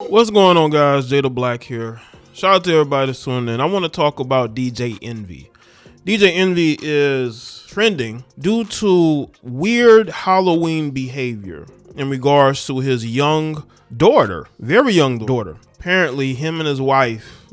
What's going on, guys? Jay the Black here. Shout out to everybody that's tuning in. I want to talk about DJ Envy. DJ Envy is trending due to weird Halloween behavior in regards to his young daughter, very young daughter. Apparently, him and his wife,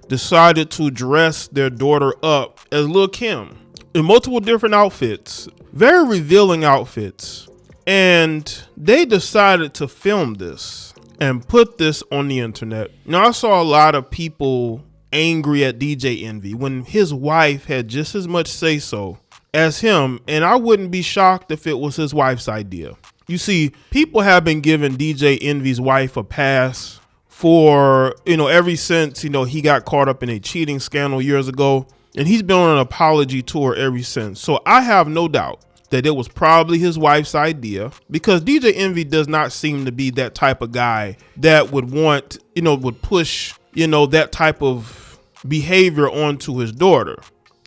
decided to dress their daughter up as Lil' Kim in multiple different outfits, very revealing outfits. And they decided to film this and put this on the internet. Now, I saw a lot of people angry at DJ Envy when his wife had just as much say so as him, and I wouldn't be shocked if it was his wife's idea. You see, people have been giving DJ Envy's wife a pass for, ever since, he got caught up in a cheating scandal years ago, and he's been on an apology tour ever since. So I have no doubt that it was probably his wife's idea, because DJ Envy does not seem to be that type of guy that would want, would push, that type of behavior onto his daughter.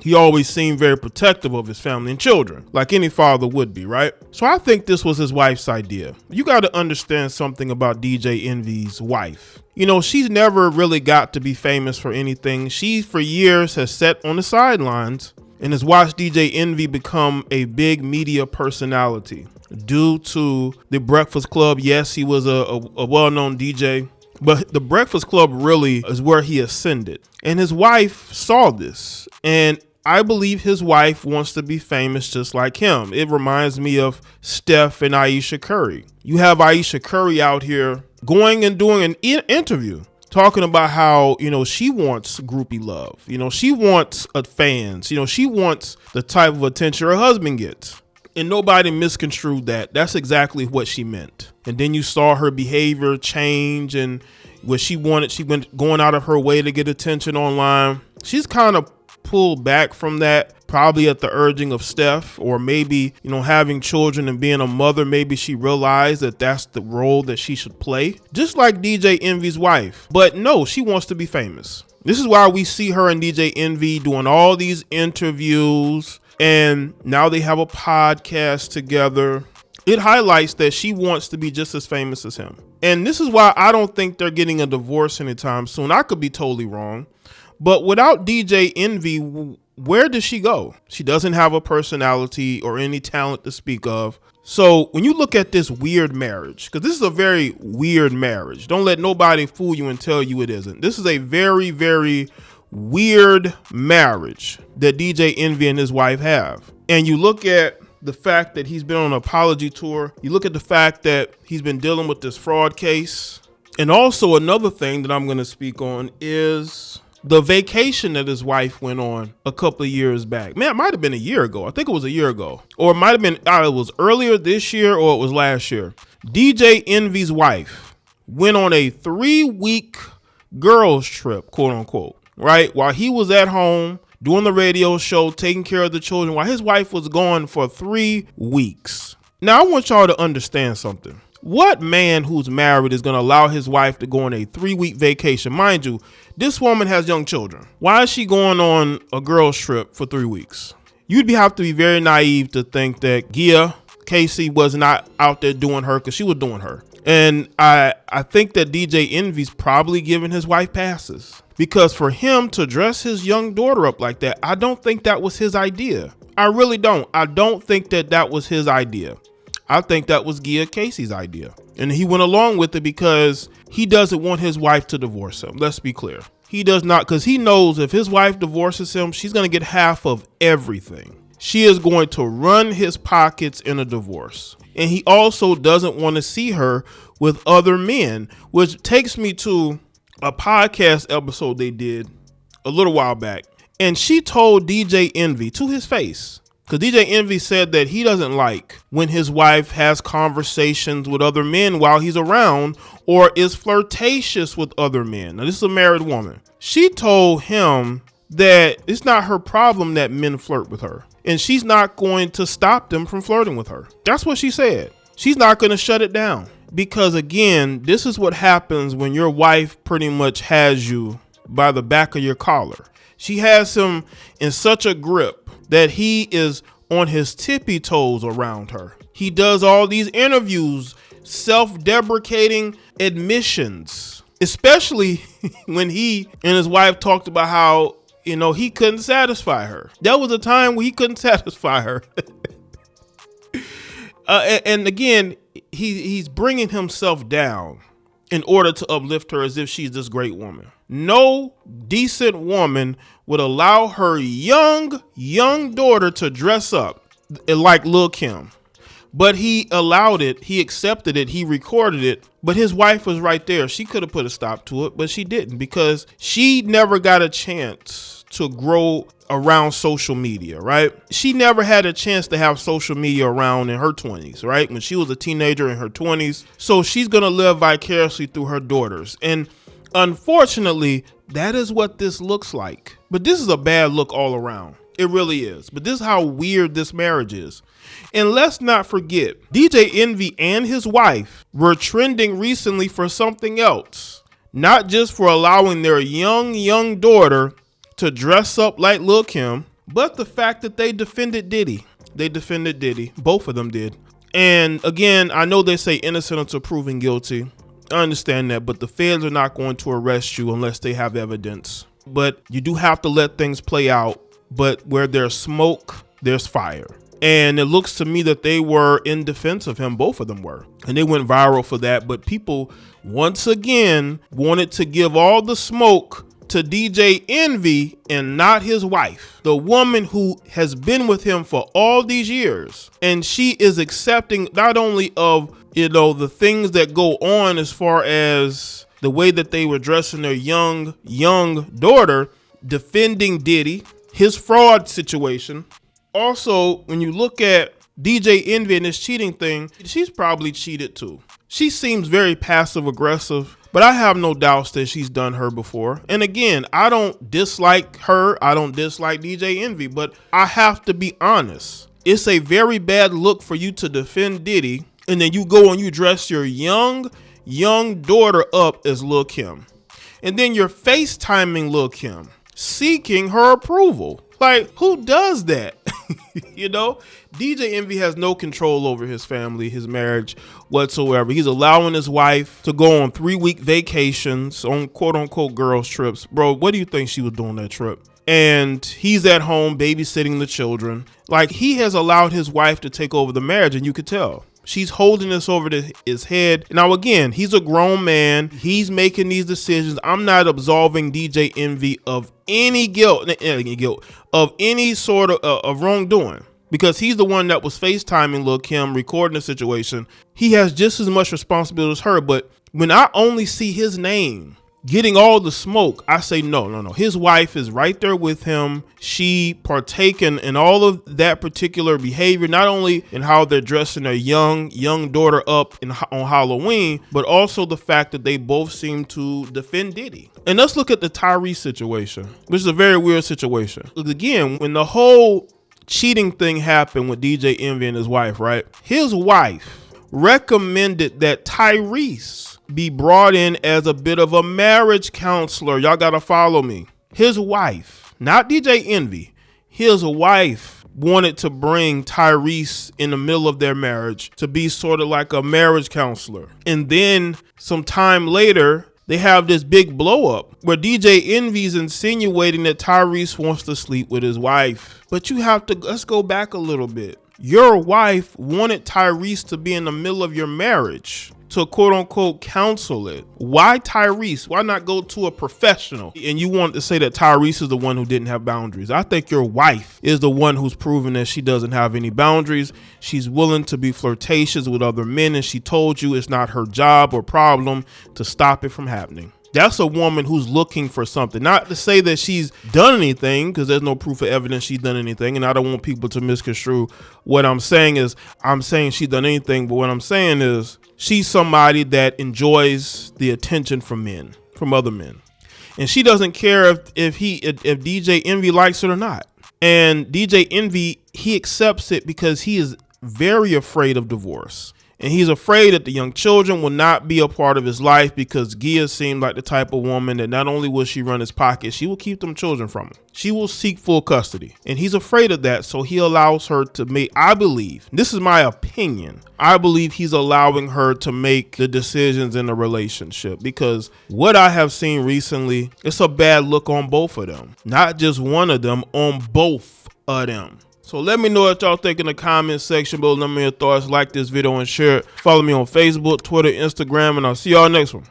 He always seemed very protective of his family and children, like any father would be, right? So I think this was his wife's idea. You got to understand something about DJ Envy's wife. She's never really got to be famous for anything. She, for years, has sat on the sidelines and has watched DJ Envy become a big media personality due to the Breakfast Club. Yes, he was a well-known DJ, but the Breakfast Club really is where he ascended. And his wife saw this, and I believe his wife wants to be famous just like him. It reminds me of Steph and Ayesha Curry. You have Ayesha Curry out here going and doing an interview talking about how, she wants groupie love. She wants fans. She wants the type of attention her husband gets. And nobody misconstrued that. That's exactly what she meant. And then you saw her behavior change, and what she wanted, she went going out of her way to get attention online. She's kind of pulled back from that, probably at the urging of Steph, or maybe, having children and being a mother. Maybe she realized that that's the role that she should play, just like DJ Envy's wife. But no, she wants to be famous. This is why we see her and DJ Envy doing all these interviews, and now they have a podcast together. It highlights that she wants to be just as famous as him. And this is why I don't think they're getting a divorce anytime soon. I could be totally wrong. But without DJ Envy, where does she go? She doesn't have a personality or any talent to speak of. So when you look at this weird marriage, because this is a very weird marriage, don't let nobody fool you and tell you it isn't. This is a very, very weird marriage that DJ Envy and his wife have. And you look at the fact that he's been on an apology tour. You look at the fact that he's been dealing with this fraud case. And also another thing that I'm going to speak on is the vacation that his wife went on a couple of years back. Man, it might have been a year ago. I think it was a year ago. Or it might have been, it was earlier this year or it was last year. DJ Envy's wife went on a 3-week girls trip, quote unquote, right? While he was at home doing the radio show, taking care of the children, while his wife was gone for 3 weeks. Now, I want y'all to understand something. What man who's married is going to allow his wife to go on a 3-week vacation? Mind you, this woman has young children. Why is she going on a girls trip for 3 weeks? You'd have to be very naive to think that Gia Casey was not out there doing her, because she was doing her. And I think that DJ Envy's probably giving his wife passes, because for him to dress his young daughter up like that, I don't think that was his idea. I really don't. I don't think that was his idea. I think that was Gia Casey's idea. And he went along with it because he doesn't want his wife to divorce him. Let's be clear. He does not, because he knows if his wife divorces him, she's going to get half of everything. She is going to run his pockets in a divorce. And he also doesn't want to see her with other men, which takes me to a podcast episode they did a little while back. And she told DJ Envy to his face, because DJ Envy said that he doesn't like when his wife has conversations with other men while he's around, or is flirtatious with other men. Now, this is a married woman. She told him that it's not her problem that men flirt with her, and she's not going to stop them from flirting with her. That's what she said. She's not going to shut it down, because again, this is what happens when your wife pretty much has you by the back of your collar. She has him in such a grip that he is on his tippy toes around her. He does all these interviews self-deprecating admissions, especially when he and his wife talked about how, he couldn't satisfy her. That was a time when he couldn't satisfy her. And again, he's bringing himself down in order to uplift her as if she's this great woman. No decent woman would allow her young daughter to dress up like Lil' Kim. But he allowed it, he accepted it, he recorded it, but his wife was right there. She could have put a stop to it, but she didn't, because she never got a chance to grow around social media, right? She never had a chance to have social media around in her 20s, right? When she was a teenager in her 20s. So she's going to live vicariously through her daughters. And unfortunately, that is what this looks like. But this is a bad look all around. It really is. But this is how weird this marriage is. And let's not forget, DJ Envy and his wife were trending recently for something else. Not just for allowing their young daughter to dress up like Lil' Kim, but the fact that they defended Diddy. They defended Diddy. Both of them did. And again, I know they say innocent until proven guilty. I understand that, but the feds are not going to arrest you unless they have evidence. But you do have to let things play out. But where there's smoke, there's fire. And it looks to me that they were in defense of him. Both of them were. And they went viral for that. But people, once again, wanted to give all the smoke to DJ Envy and not his wife, the woman who has been with him for all these years. And she is accepting not only of, the things that go on as far as the way that they were dressing their young daughter, defending Diddy, his fraud situation. Also, when you look at DJ Envy and this cheating thing, she's probably cheated too. She seems very passive aggressive, but I have no doubts that she's done her before. And again, I don't dislike her. I don't dislike DJ Envy, but I have to be honest. It's a very bad look for you to defend Diddy, and then you go and you dress your young daughter up as Lil' Kim. And then you're FaceTiming Lil' Kim, seeking her approval. Like, who does that? DJ Envy has no control over his family, his marriage whatsoever. He's allowing his wife to go on 3-week vacations on quote unquote girls trips. Bro, what do you think she was doing that trip? And he's at home babysitting the children. Like, he has allowed his wife to take over the marriage, and you could tell. She's holding this over his head. Now, again, he's a grown man. He's making these decisions. I'm not absolving DJ Envy of any guilt, of any sort of wrongdoing, because he's the one that was FaceTiming Lil' Kim, recording the situation. He has just as much responsibility as her. But when I only see his name getting all the smoke, I say no. His wife is right there with him. She partaken in all of that particular behavior, not only in how they're dressing their young daughter up on Halloween, but also the fact that they both seem to defend Diddy. And let's look at the Tyrese situation, which is a very weird situation. Again, when the whole cheating thing happened with DJ Envy and his wife, right? His wife recommended that Tyrese be brought in as a bit of a marriage counselor. Y'all gotta follow me. His wife, not DJ Envy, his wife wanted to bring Tyrese in the middle of their marriage to be sort of like a marriage counselor. And then some time later, they have this big blow up where DJ Envy's insinuating that Tyrese wants to sleep with his wife. But let's go back a little bit. Your wife wanted Tyrese to be in the middle of your marriage to quote unquote counsel it. Why Tyrese? Why not go to a professional? And you want to say that Tyrese is the one who didn't have boundaries. I think your wife is the one who's proven that she doesn't have any boundaries. She's willing to be flirtatious with other men, and she told you it's not her job or problem to stop it from happening. That's a woman who's looking for something. Not to say that she's done anything, because there's no proof of evidence she's done anything. And I don't want people to misconstrue what I'm saying is I'm saying she's done anything. But what I'm saying is she's somebody that enjoys the attention from men, from other men. And she doesn't care if DJ Envy likes it or not. And DJ Envy, he accepts it because he is very afraid of divorce. And he's afraid that the young children will not be a part of his life because Gia seemed like the type of woman that not only will she run his pocket, she will keep them children from him. She will seek full custody. And he's afraid of that, so he allows her to make, I believe, this is my opinion, I believe he's allowing her to make the decisions in the relationship, because what I have seen recently, it's a bad look on both of them. Not just one of them, on both of them. So let me know what y'all think in the comment section below. Let me know your thoughts. Like this video and share it. Follow me on Facebook, Twitter, Instagram, and I'll see y'all next one.